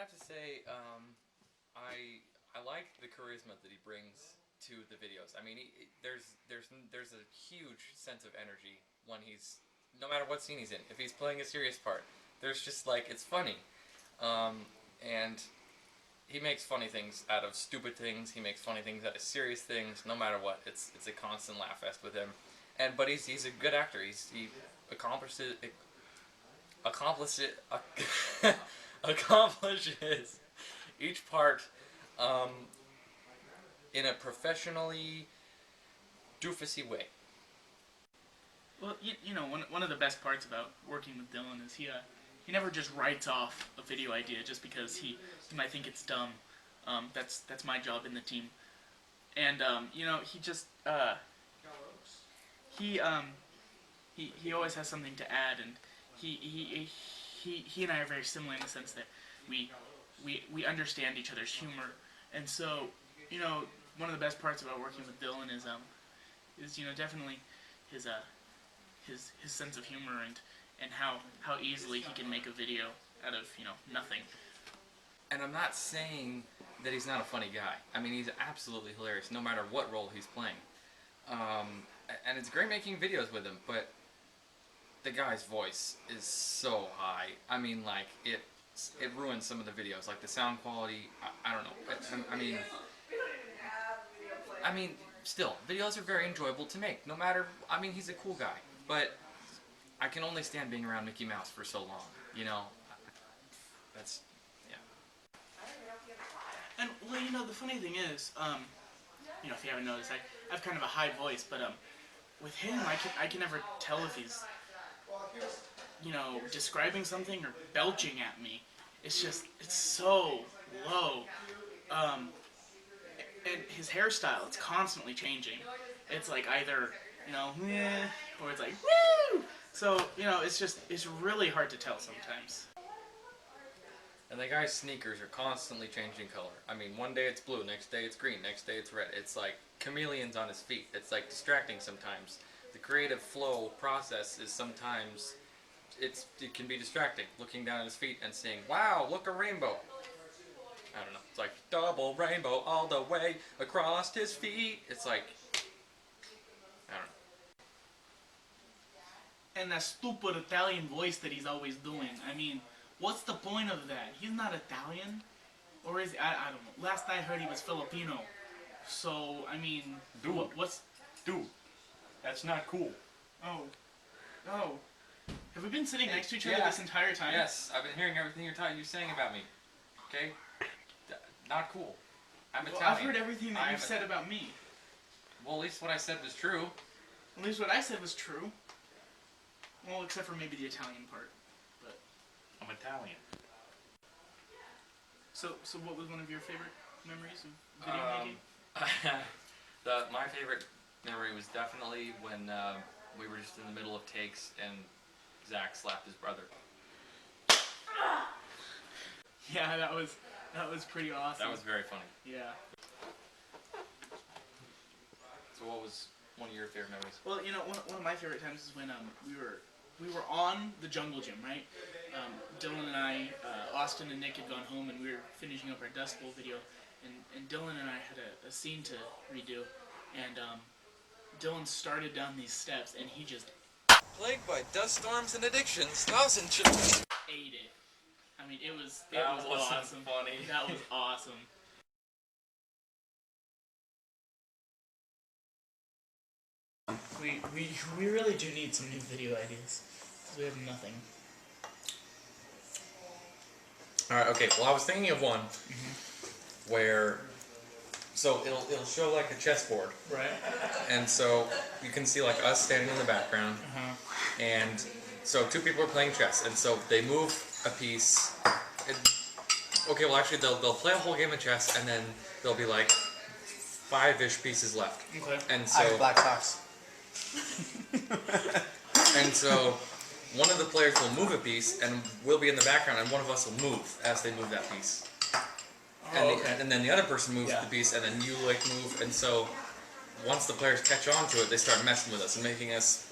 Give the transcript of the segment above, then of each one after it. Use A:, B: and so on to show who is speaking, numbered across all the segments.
A: have to say, I like the charisma that he brings to the videos. I mean, there's a huge sense of energy when he's, no matter what scene he's in. If he's playing a serious part, there's just like, it's funny, and he makes funny things out of stupid things. He makes funny things out of serious things. No matter what, it's a constant laugh fest with him. But he's a good actor. He accomplishes accomplishes each part in a professionally doofusy way.
B: Well, you know, one of the best parts about working with Dylan is he never just writes off a video idea just because he might think it's dumb. That's my job in the team, and you know, he always has something to add, and he and I are very similar in the sense that we understand each other's humor, and so, you know, one of the best parts about working with Dylan is you know, definitely his his sense of humor, and how easily he can make a video out of, you know, nothing.
A: And I'm not saying that he's not a funny guy. I mean, he's absolutely hilarious, no matter what role he's playing. And it's great making videos with him, but the guy's voice is so high. I mean, like, it ruins some of the videos. Like, the sound quality, I don't know. I mean, still, videos are very enjoyable to make, no matter, I mean, he's a cool guy. But I can only stand being around Mickey Mouse for so long, you know? That's, yeah.
B: And, well, you know, the funny thing is, you know, if you haven't noticed, I have kind of a high voice, but with him, I can never tell if he's, you know, describing something or belching at me. It's so low. And his hairstyle, it's constantly changing. It's like either, you know, meh, or it's like, woo! So, you know, it's really hard to tell sometimes.
A: And the guy's sneakers are constantly changing color. I mean, one day it's blue, next day it's green, next day it's red. It's like chameleons on his feet. It's like distracting sometimes. The creative flow process is sometimes, it can be distracting. Looking down at his feet and saying, wow, look, a rainbow. I don't know. It's like double rainbow all the way across his feet. It's like, I don't know.
B: And that stupid Italian voice that he's always doing. I mean, what's the point of that? He's not Italian. Or is he? I don't know. Last I heard he was Filipino. So, I mean,
A: Dude.
B: What's...
A: Dude, that's not cool.
B: Oh. Oh. Have we been sitting next to each other this entire time?
A: Yes, I've been hearing everything you're saying about me. Okay? Not cool. I'm Italian.
B: I've heard everything that you've said about me.
A: Well, at least what I said was true.
B: At least what I said was true. Well, except for maybe the Italian part. But
A: I'm Italian.
B: So what was one of your favorite memories of video making?
A: My favorite memory was definitely when we were just in the middle of takes and Zach slapped his brother.
B: Yeah, that was pretty awesome.
A: That was very funny.
B: Yeah.
A: So what was one of your favorite memories?
B: Well, you know, one of my favorite times is when we were on the Jungle Gym, right? Dylan and I, Austin and Nick had gone home, and we were finishing up our Dust Bowl video, and Dylan and I had a scene to redo, and Dylan started down these steps, and he just
A: Plagued by dust storms and addictions, thousand
B: ate it. I mean, it was
A: wasn't
B: awesome.
A: funny.
B: That was awesome. We really do need some new video ideas, because we have nothing.
A: Alright, okay, well I was thinking of one where, so it'll show like a chessboard.
B: Right.
A: And so you can see like us standing in the background, and so two people are playing chess, and so they move a piece. Okay, well actually they'll play a whole game of chess, and then there'll be like 5-ish pieces left.
B: Okay.
A: And so
C: I have black socks.
A: and so one of the players will move a piece, and we'll be in the background, and one of us will move as they move that piece. And then the other person moves the piece, and then you like move, and so once the players catch on to it, they start messing with us and making us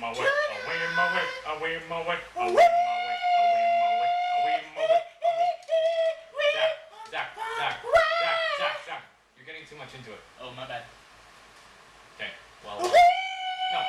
D: my way, away my way, away my way, away my way, away my way, away my way. Zach, you're getting too much into it.
B: Oh, my bad.
D: Okay, well, no,